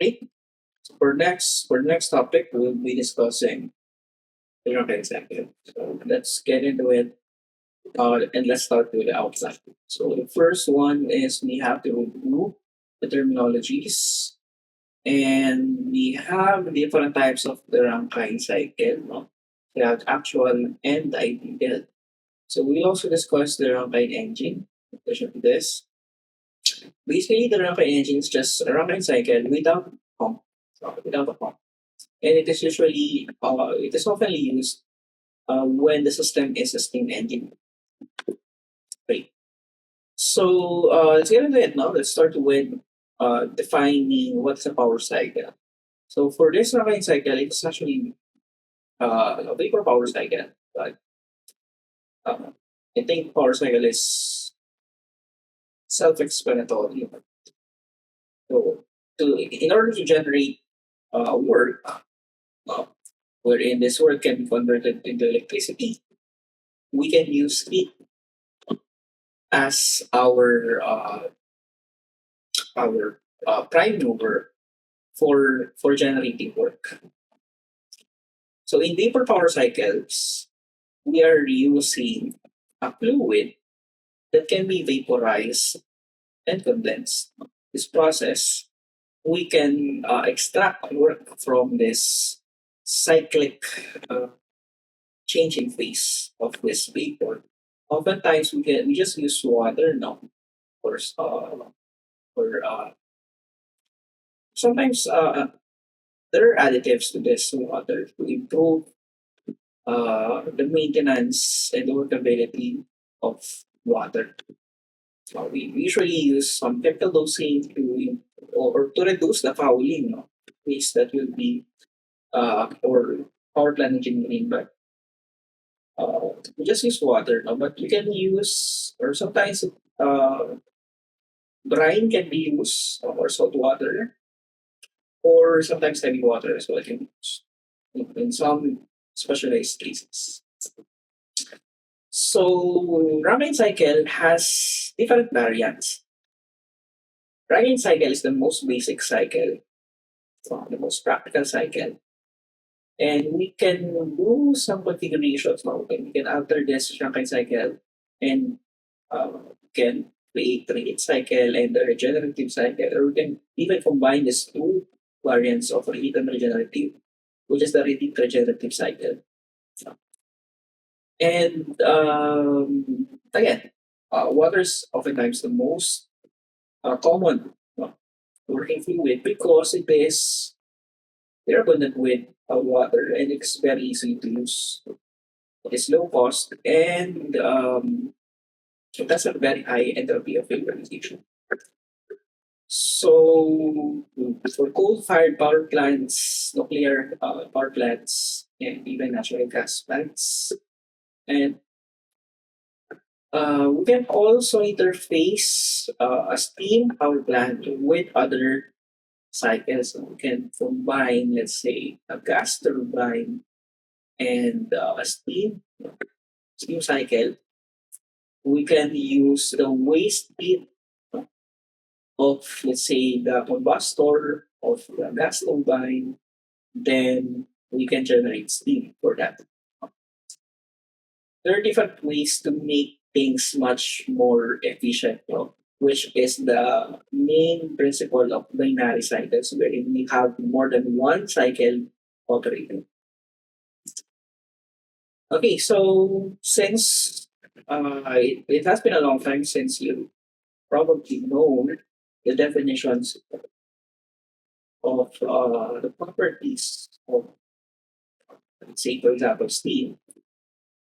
Okay. So for next topic, we'll be discussing the Rankine cycle. So let's get into it. And let's start with the outline. So the first one is we have to review the terminologies, and we have different types of the Rankine cycle. No? We have actual and ideal. So we also discussed the Rankine engine. In addition to this, basically the Rankine engine is just a Rankine cycle without pump, without a pump, and it is often used when the system is a steam engine. Right. So let's get into it now. Let's start with defining what's a power cycle. So for this Rankine cycle, it's actually a vapor power cycle. But uh, I think power cycle is self-explanatory. So in order to generate work, uh, wherein this work can be converted into electricity, we can use heat as our prime mover for generating work. So in vapor power cycles, we are using a fluid that can be vaporized and condensed. This process, we can extract work from this cyclic uh, changing phase of this vapor. Oftentimes, we just use water now for sometimes there are additives to this water to improve the maintenance and the workability of water. We usually use some chemical dosing or to reduce the fouling, no? Waste that will be or power plant engineering, but we just use water, no? But you can use, or sometimes brine can be used, or salt water, or sometimes heavy water as well can be used in some specialized cases. So Rankine cycle has different variants. Rankine cycle is the most basic cycle, the most practical cycle. And we can do some configurations now. We can alter this Rankine cycle and can create the reheat cycle and the regenerative cycle. Or we can even combine these two variants of reheat and regenerative, which is the reheat regenerative cycle. And again, water is oftentimes the most common working fluid because it is very abundant with water and it's very easy to use. It is low cost and it has a very high enthalpy of vaporization. So for coal-fired power plants, nuclear power plants, and even natural gas plants, and we can also interface a steam power plant with other cycles. So we can combine, let's say, a gas turbine and a steam cycle. We can use the waste heat of, let's say, the combustor of the gas turbine. Then we can generate steam for that. There are different ways to make things much more efficient, no? Which is the main principle of binary cycles, wherein we have more than one cycle operating. Okay, so since it has been a long time since you probably know the definitions of the properties of, let's say, for example, steam,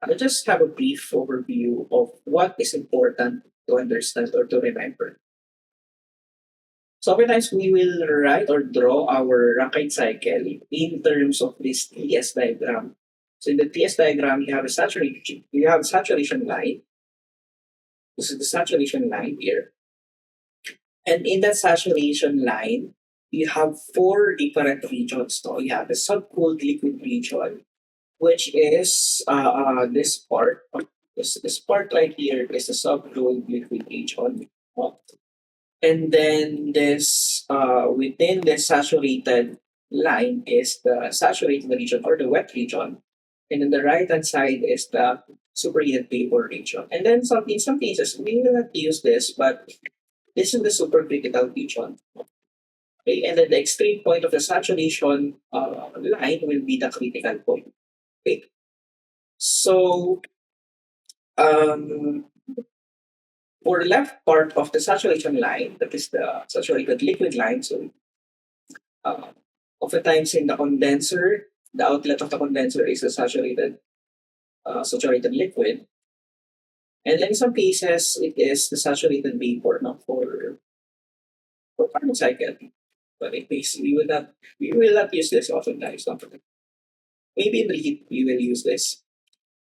I'll just have a brief overview of what is important to understand or to remember. So oftentimes we will write or draw our Rankine cycle in terms of this TS diagram. So in the TS diagram, you have saturation line. This is the saturation line here. And in that saturation line, you have four different regions. So you have the subcooled liquid region, which is this part. This part right here is the subcooled liquid region. And then this within the saturated line is the saturated region or the wet region. And then the right hand side is the superheated vapor region. And then in some cases we will not use this, but this is the supercritical region. Okay, and then the extreme point of the saturation line will be the critical point. Okay. So um, for the left part of the saturation line, that is the saturated liquid line, so uh, oftentimes in the condenser, the outlet of the condenser is a saturated liquid, and in some cases it is the saturated vapor, no, for Carnot cycle. But in case we will not use this oftentimes. No? Maybe in the heat we will use this.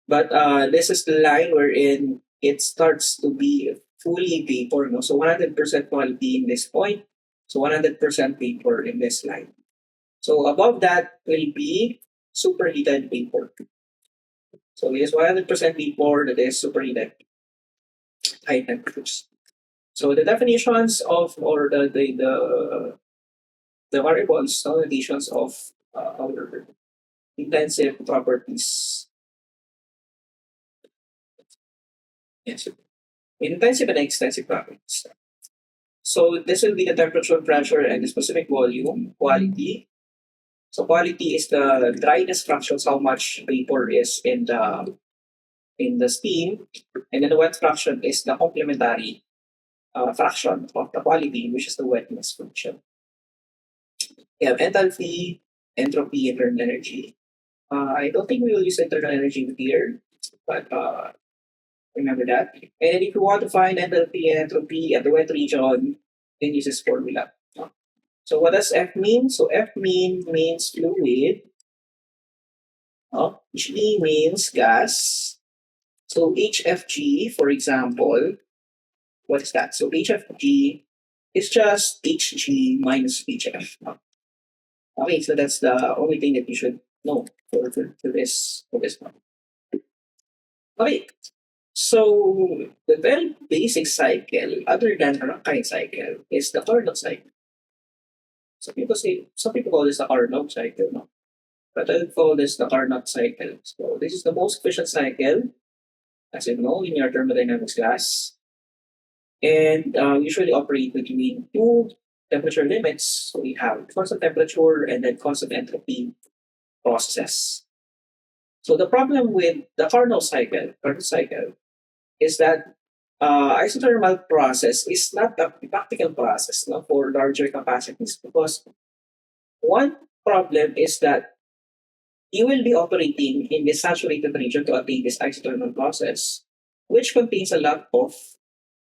But this is the line wherein it starts to be fully vapor. No? So 100% quality in this point. So 100% vapor in this line. So above that will be superheated vapor. So it is 100% vapor that is superheated high temperatures. So the definitions of or the variables, notations of our intensive properties. Yes. Intensive and extensive properties. So this will be the temperature, pressure, and the specific volume, quality. So quality is the dryness fractions, how much vapor is in the steam, and then the wet fraction is the complementary fraction of the quality, which is the wetness function. We have enthalpy, entropy, internal energy. I don't think we will use internal energy here, but remember that. And if you want to find enthalpy and entropy at the wet region, then use this formula. So what does F mean? So F means fluid. G means gas. So HFG, for example, what is that? So HFG is just HG minus HF. Okay, so that's the only thing that you should know for this one. Okay, so the very basic cycle, other than the Rankine cycle, is the Carnot cycle. Some people call this the Carnot cycle, no? But I would call this the Carnot cycle. So this is the most efficient cycle, as you know, in your thermodynamics class, and usually operate between two temperature limits. So we have constant temperature and then constant entropy processes. So the problem with the Carnot cycle, is that isothermal process is not a practical process, no, for larger capacities, because one problem is that you will be operating in the saturated region to attain this isothermal process, which contains a lot of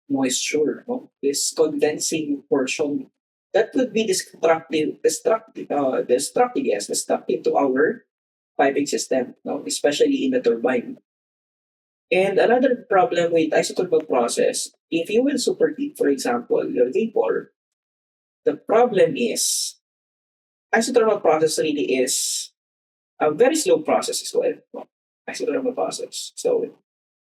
moisture, no? This condensing portion that could be destructive to our piping system, no? Especially in the turbine. And another problem with isothermal process, if you will superheat, for example, your vapor, the problem is isothermal process really is a very slow process as well. No? Isothermal process. So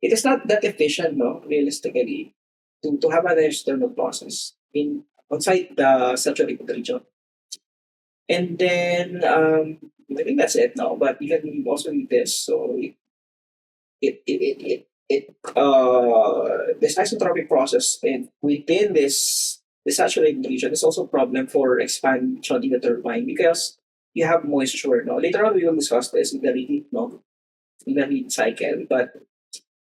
it is not that efficient, no, realistically, to have an isothermal process in outside the saturated region. And then I think that's it now. But you can also read this. So this isotropic process and within the saturated region is also a problem for expansion in the turbine because you have moisture. No, later on we will discuss this in the reheat, no, in the heat cycle. But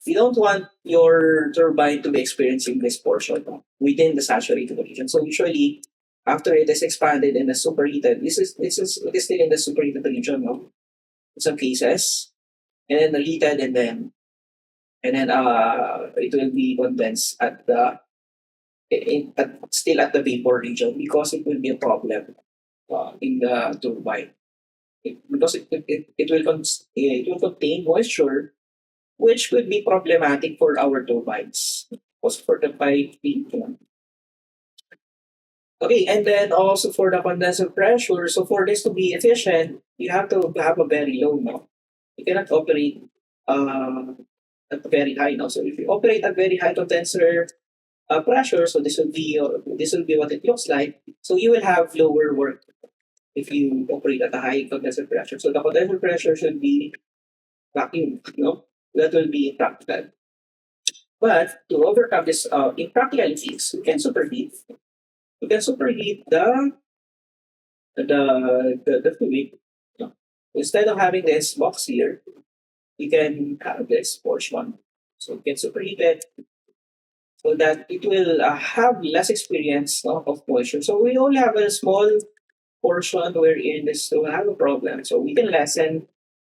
you don't want your turbine to be experiencing this portion, no, within the saturated region. So usually after it is expanded and the superheated, it is still in the superheated region, no, in some cases, and then reheated and then it will be condensed at the still at the vapor region because it will be a problem in the turbine. Because it will contain moisture, which could be problematic for our turbines. Also for the piping. Okay, and then also for the condenser pressure. So for this to be efficient, you have to have a very low now. You cannot operate uh, at very high now. So if you operate at very high condenser, pressure. So this will be what it looks like. So you will have lower work if you operate at a high condenser pressure. So the condenser pressure should be vacuum, that will be practical. But to overcome this impracticalities, we can superheat. We can superheat the fluid. No? Instead of having this box here, we can have this portion. So we can superheat it so that it will have less experience, of moisture. So we only have a small portion wherein this will have a problem. So we can lessen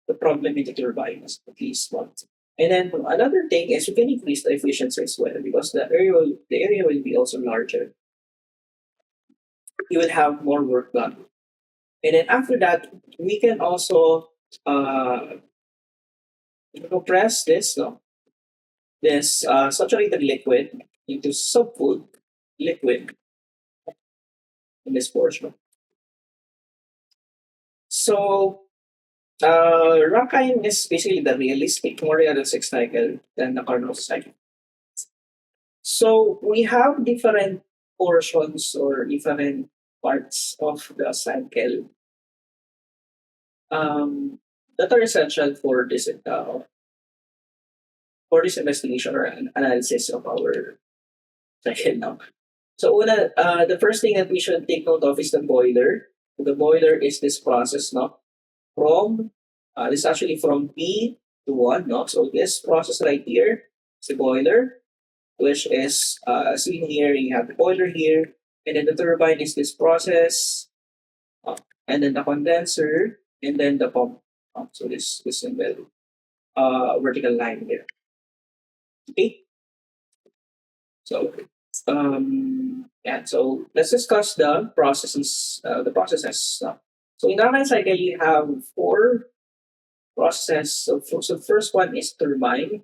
the problem in the turbines at least once. And then another thing is we can increase the efficiency as well because the area will be also larger. You will have more work done. And then after that, we can also uh, compress this saturated liquid into subcooled liquid in this portion. So Rankine is basically the more realistic cycle than the Carnot cycle. So we have different portions or different parts of the cycle that are essential for this investigation or analysis of our cycle now. So the first thing that we should take note of is the boiler. The boiler is this process, no? From this is actually from P to one, no? So this process right here is the boiler, which is seen here. You have the boiler here, and then the turbine is this process, uh, and then the condenser, and then the pump. So this single vertical line here. Okay, so yeah, so let's discuss the processes. The processes. So in our cycle, you have four processes. So first one is turbine.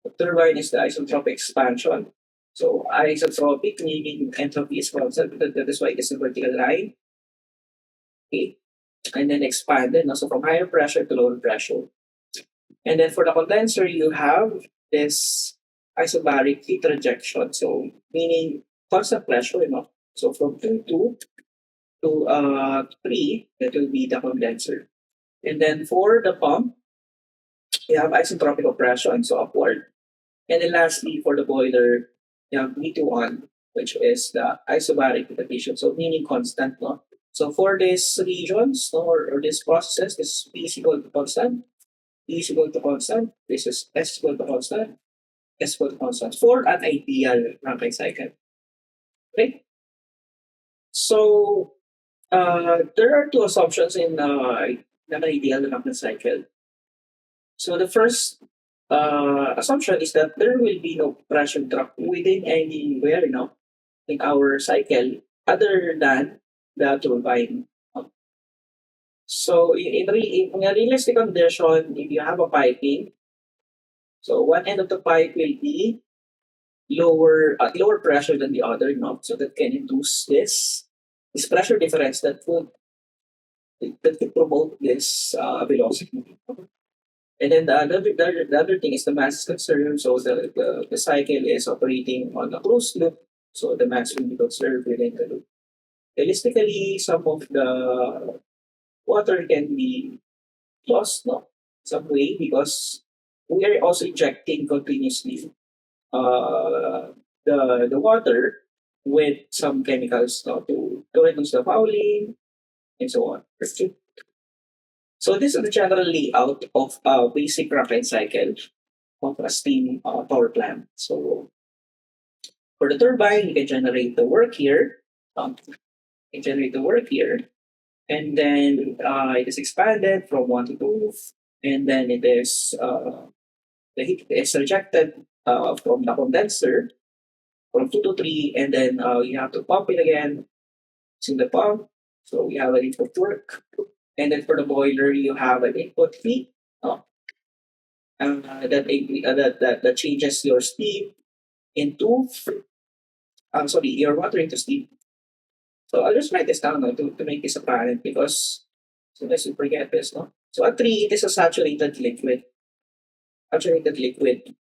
The turbine is the isentropic expansion. So isentropic meaning entropy is constant. That is why it is a vertical line. Okay. And then expanded, so from higher pressure to lower pressure. And then for the condenser, you have this isobaric heat rejection. So meaning constant pressure, So from 2 to 3, that will be the condenser. And then for the pump, you have isentropic compression, so upward. And then lastly, for the boiler, you have V2 which is the isobaric rotation, so meaning constant. No? So for these regions, or these processes, this P is equal to constant, E is equal to constant, this is S equal to constant, S equal to constant for an ideal Rankine cycle. Okay? So there are two assumptions in an ideal Rankine cycle. So the first assumption is that there will be no pressure drop within anywhere, in our cycle other than the turbine. So in a realistic condition, if you have a piping, so one end of the pipe will be lower pressure than the other, so that can induce this pressure difference that could promote this velocity. And then the other thing is the mass is conserved. So the cycle is operating on a closed loop. So the mass will be conserved within the loop. Realistically, some of the water can be lost, no, some way because we are also injecting continuously uh, the water with some chemicals, no, to reduce the fouling and so on. So this is the general layout of a basic Rankine cycle of a steam power plant. So for the turbine, you can generate the work here. You can generate the work here, and then it is expanded from 1 to 2, and then the heat is rejected from the condenser from 2 to 3, and then you have to pump it again using the pump. So we have an input work, and then for the boiler, you have an input heat. Uh, that changes your steam into your water into steam. So I'll just write this down, to make this apparent because sometimes you forget this, no? So at 3, it is a saturated liquid. Saturated liquid.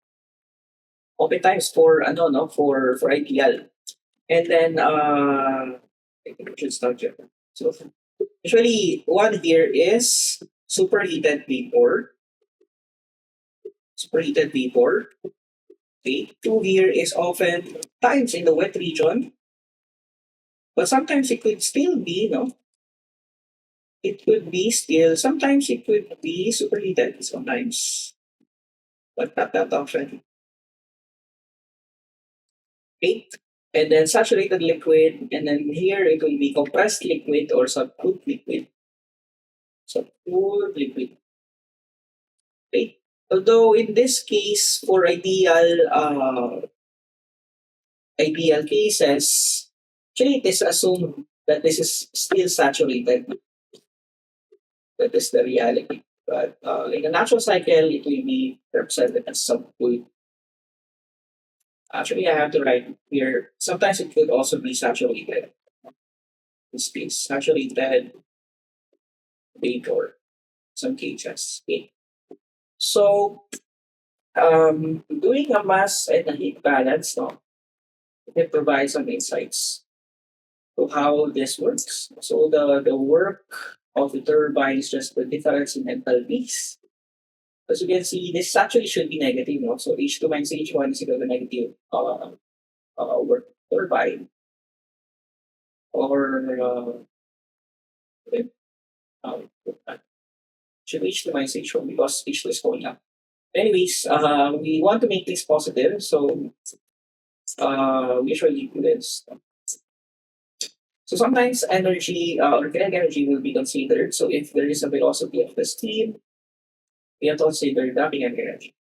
oftentimes for ano no for ideal. And then I think we should start here. So usually one here is superheated vapor. Okay. Two here is often times in the wet region, but sometimes it could still be, no, it could be still, sometimes it could be superheated, sometimes, but not that often. Okay. And then saturated liquid, and then here it will be compressed liquid or subcooled liquid. Subcooled liquid. Okay. Although in this case, for ideal cases, actually it is assumed that this is still saturated. That is the reality. But in a natural cycle, it will be represented as subcooled. Actually, I have to write here. Sometimes it could also be saturated. This case, saturated vapor. Some cases. Okay. So, doing a mass and a heat balance, no, it provides some insights to how this works. So the work of the turbine is just the difference in enthalpies. As you can see, this actually should be negative, no? So H2 minus H1 is equal to negative work turbine or um, should H2 minus H1 because H2 is going up. Anyways, we want to make this positive, so we usually do this. So sometimes energy or kinetic energy will be considered. So if there is a velocity of the stream, we have to consider the kinetic energy.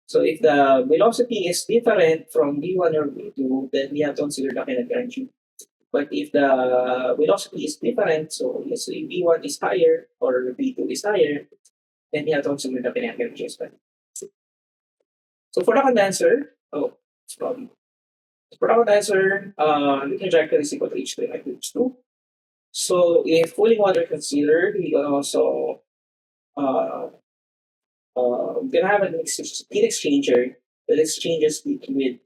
So if the velocity is different from v1 or v2, then we have to consider the kinetic energy. But if the velocity is different, so let's say v1 is higher or v2 is higher, then we have to consider the kinetic energy as well. So for the condenser, for the condenser, the trajectory is equal to h2 and h2. So if cooling water considered, we can also uh, we can have heat exchanger that exchanges heat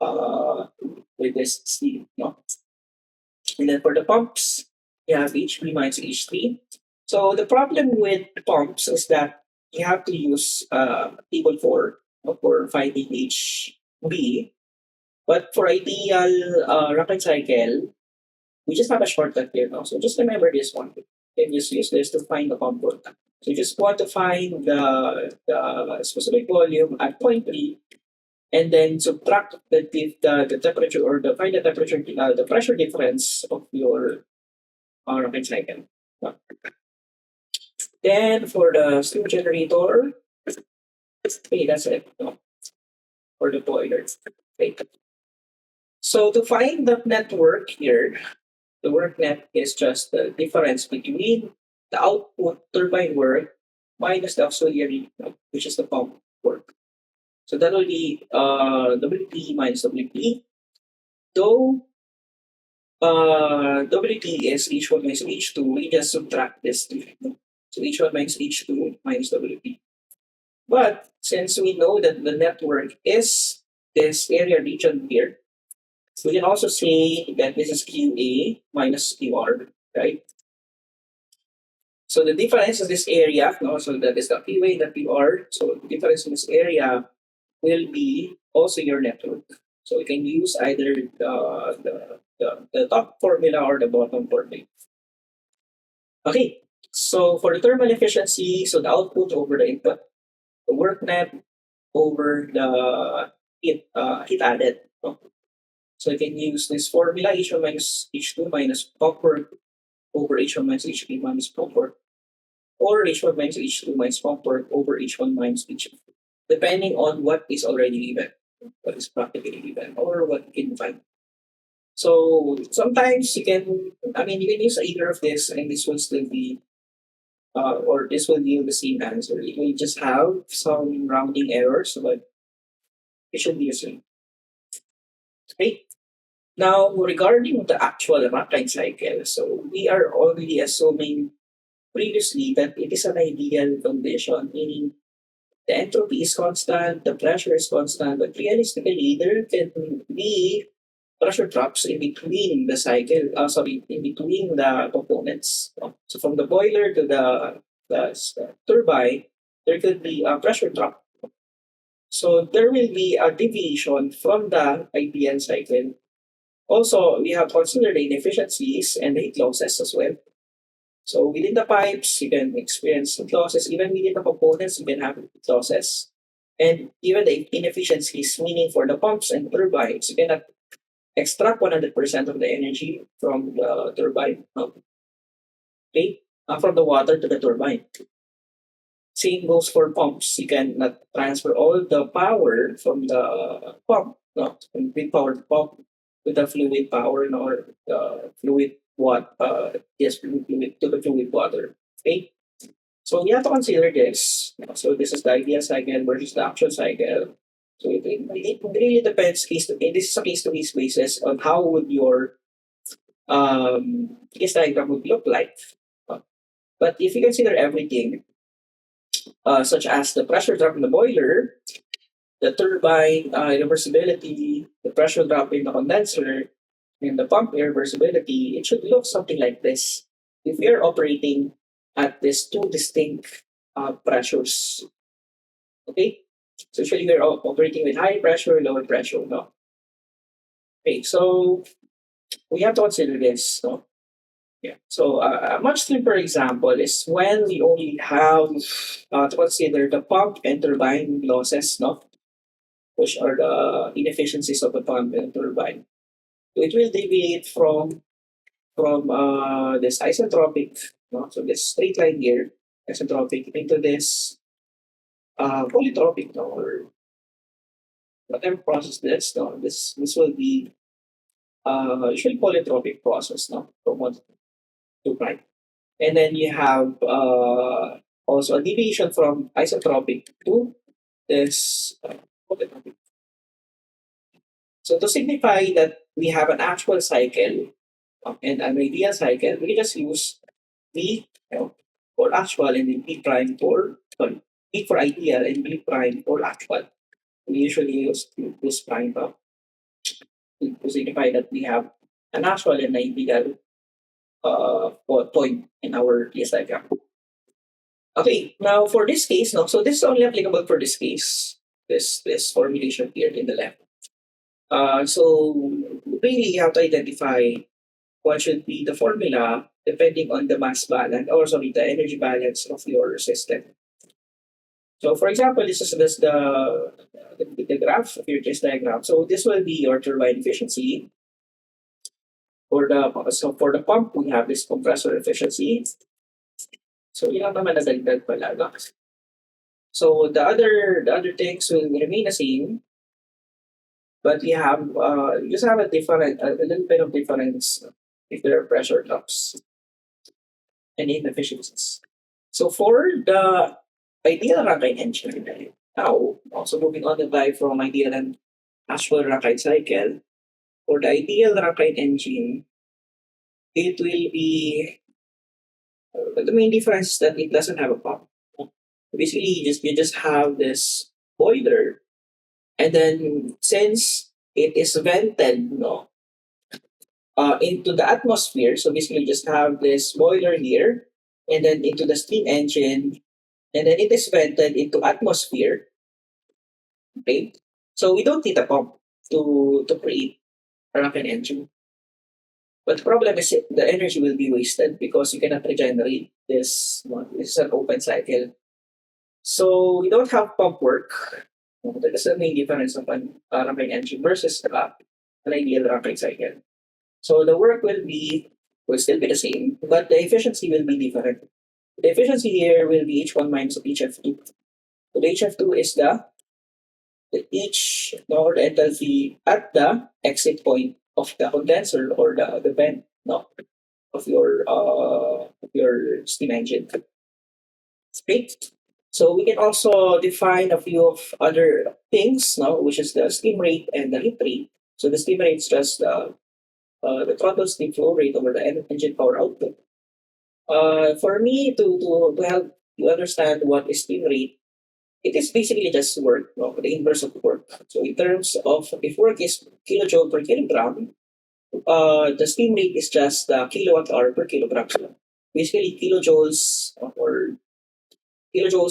uh, with this steam. No? And then for the pumps, you have HP minus H3. So the problem with pumps is that you have to use table 4 for finding HB. But for ideal Rankine cycle, we just have a shortcut here now. So just remember this one. You can just use this to find the pump work. So you just want to find the specific volume at point 3 and then subtract the temperature or find the temperature, the pressure difference of your rocket cycle. Then for the steam generator, okay, that's it. No, for the boiler. Okay. So to find the network here, the work net is just the difference between the output turbine work minus the auxiliary, which is the pump work. So that will be WP minus WP. Though WT is H1 minus H2, we just subtract this two. So H1 minus H2 minus WT. But since we know that the network is this area region here, we can also say that this is QA minus QR, right? So the difference is this area, no? So that is the QA, the QR. So the difference in this area will be also your network. So you can use either the top formula or the bottom formula. Okay, so for the thermal efficiency, so the output over the input, the work net over the heat added. No? So you can use this formula H1 minus H2 minus pump work over H1 minus H3 minus pump work, or H1 minus H2 minus pump work over H1 minus H2, depending on what is already given, what is practically given, or what you can find. So sometimes you can, I mean, you can use either of this, and this will still be, or this will yield the same answer. It will just have some rounding errors, but it should be the same. Okay. Now, regarding the actual Rankine cycle, so we are already assuming previously that it is an ideal condition, meaning the entropy is constant, the pressure is constant, but realistically, there can be pressure drops in between the cycle, in between the components. So from the boiler to the turbine, there could be a pressure drop. So there will be a deviation from the ideal cycle. Also, we have considered the inefficiencies and the heat losses as well. So within the pipes, you can experience heat losses. Even within the components, you can have heat losses. And even the inefficiencies, meaning for the pumps and turbines, you cannot extract 100% of the energy from the turbine, okay? From the water to the turbine. Same goes for pumps. You cannot transfer all the power from the pump, no, from wind powered pump to the fluid power, no, or the fluid what yes, fluid to the fluid water. Okay. So you have to consider this. So this is the ideal cycle versus the actual cycle. So it really depends case to this is a case to case basis on how would your case diagram would look like. Uh, But if you consider everything, such as the pressure drop in the boiler, the turbine reversibility, the pressure drop in the condenser, and the pump reversibility, it should look something like this. If we are operating at these two distinct pressures, okay? So usually we're operating with high pressure, lower pressure, no? Okay, so we have to consider this, no? Yeah. So a much simpler example is when we only have to consider the pump and turbine losses, no? Which are the inefficiencies of the pump and turbine. So it will deviate from this isentropic, no? So this straight line here, isentropic, into this polytropic, no? Or whatever process this, no? This will be usually polytropic process, no? From one to prime. And then you have also a deviation from isentropic to this polytropic. So to signify that we have an actual cycle and an ideal cycle, we just use V, for actual and then V prime for V for ideal and V prime for actual. We usually use this prime to signify that we have an actual and ideal point in our case diagram. Okay, now for this case, no, so this is only applicable for this case. This formulation here in the left. So really you have to identify what should be the formula depending on the mass balance or sorry the energy balance of your system. So for example, this the graph of your case diagram. So this will be your turbine efficiency. For the pump, we have this compressor efficiency. So yun lang naman nadagdag pala. No? So the other things will remain the same, but we have just have a little bit of difference if there are pressure drops and inefficiencies. So for the ideal Rankine engine, now also moving on to dive from ideal and actual Rankine cycle, for the ideal Rankine engine, it will be the main difference is that it doesn't have a pump. Basically, you just have this boiler, and then since it is vented, no, into the atmosphere, so basically you just have this boiler here, and then into the steam engine, and then it is vented into atmosphere. Okay, so we don't need a pump to create a rocket engine. But the problem is the energy will be wasted because you cannot regenerate this one. This is an open cycle. So we don't have pump work. That is the main difference of an rocket engine versus an ideal rocket cycle. So the work will still be the same, but the efficiency will be different. The efficiency here will be H1 minus HF2. So the HF2 is the H nor the enthalpy at the exit point of the condenser or the vent, no, of your steam engine. Great. So we can also define a few of other things, no, which is the steam rate and the heat rate. So the steam rate is just the total steam flow rate over the engine power output. For me to help you understand what is steam rate, it is basically just work, no? The inverse of work. So in terms of if work is kilojoule per kilogram, the steam rate is just the kilowatt hour per kilogram. So basically, kilojoules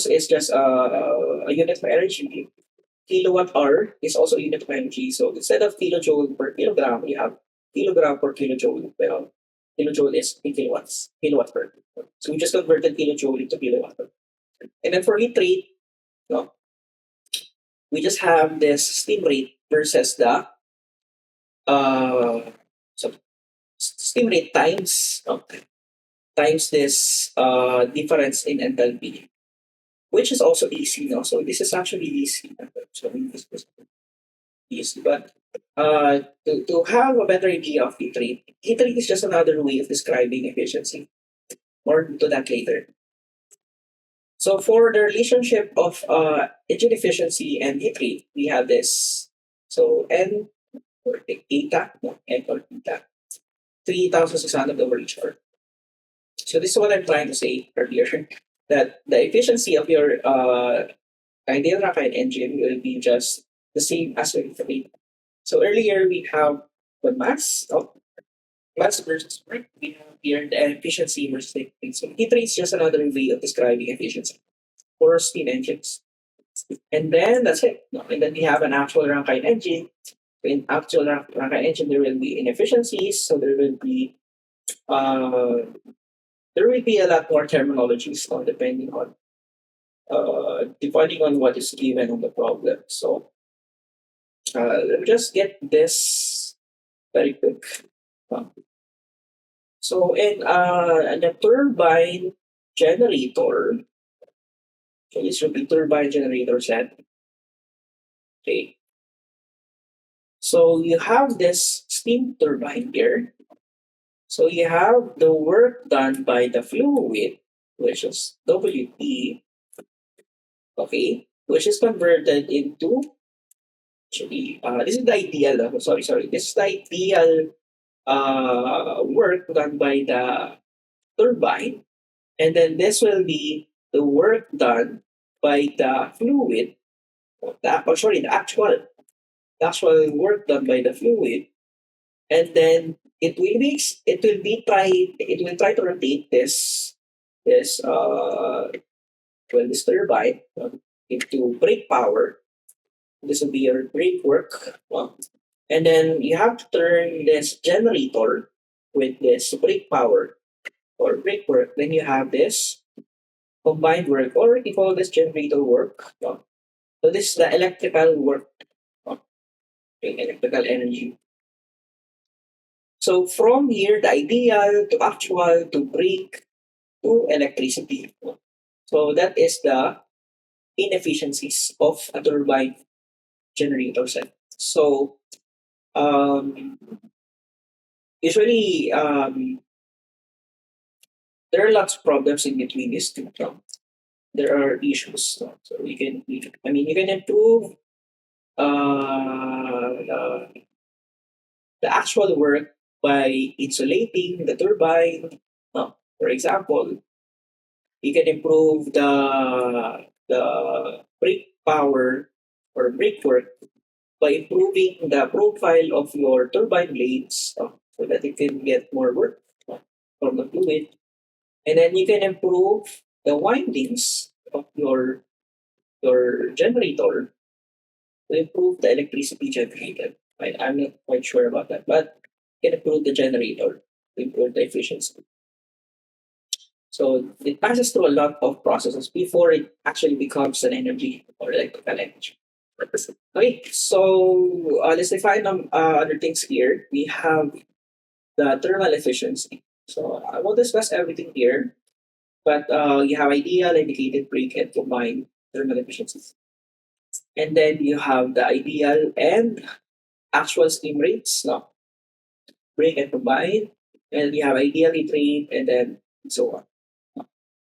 is just a unit of energy. Kilowatt hour is also a unit of energy. So instead of kilojoule per kilogram, you have kilogram per kilojoule. Well, kilojoule is in kilowatts, kilowatt per. So we just converted kilojoule into kilowatt. And then for heat rate, no, we just have this steam rate versus the uh, so steam rate times this difference in enthalpy, which is also easy. No? So this is actually easy. So this is easy. But to have a better idea of heat rate is just another way of describing efficiency. More to that later. So for the relationship of engine efficiency and heat rate, we have this. So N or eta, no, N or eta, 3,600 over each hour. So this is what I'm trying to say earlier, that the efficiency of your ideal Rankine engine will be just the same as with the rate. So earlier we have the mass versus work. We have here the efficiency versus the rate. So heat rate is just another way of describing efficiency for steam engines. And then that's it. No? And then we have an actual Rankine engine. In actual Rankine engine, there will be inefficiencies. So uh, there will be a lot more terminologies depending on what is given on the problem. So let me just get this very quick. Uh, So in a turbine generator, so this will be turbine generator set. Okay. So you have this steam turbine here. So you have the work done by the fluid, which is WT, okay, which is converted into actually this is the ideal. Sorry. This is the ideal work done by the turbine, and then this will be the work done by the fluid. The actual work done by the fluid, and then it will try to rotate this turbine into brake power. This will be your brake work. And then you have to turn this generator with this brake power or brake work. Then you have this combined work, or we call this generator work. So this is the electrical work, uh, electrical energy. So from here, the ideal to actual to brake to electricity. So that is the inefficiencies of a turbine generator set. So um, usually there are lots of problems in between these two. There are issues. So you can improve the actual work by insulating the turbine. For example, you can improve the brake power or brake work by improving the profile of your turbine blades so that it can get more work from the fluid. And then you can improve the windings of your generator to improve the electricity generated. I'm not quite sure about that, but you can improve the generator to improve the efficiency. So it passes through a lot of processes before it actually becomes an energy or electrical energy. Okay, so let's define other things here. We have the thermal efficiency. So I will discuss everything here, but you have ideal, indicated, break, and combined thermal efficiencies. And then you have the ideal and actual steam rates, no, break and combine. And you have ideal heat rate, and then so on.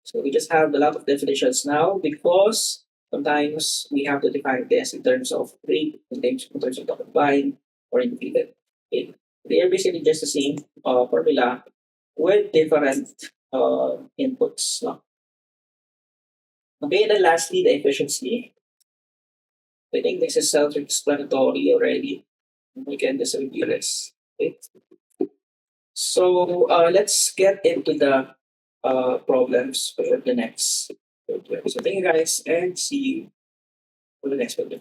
So we just have a lot of definitions now because sometimes we have to define this in terms of rate, in terms of the combined or integrated. They are basically just the same formula with different inputs. No? Okay, then lastly, the efficiency. I think this is self-explanatory already. We can just review this. Okay. So let's get into the problems for the next video. So thank you guys and see you for the next video.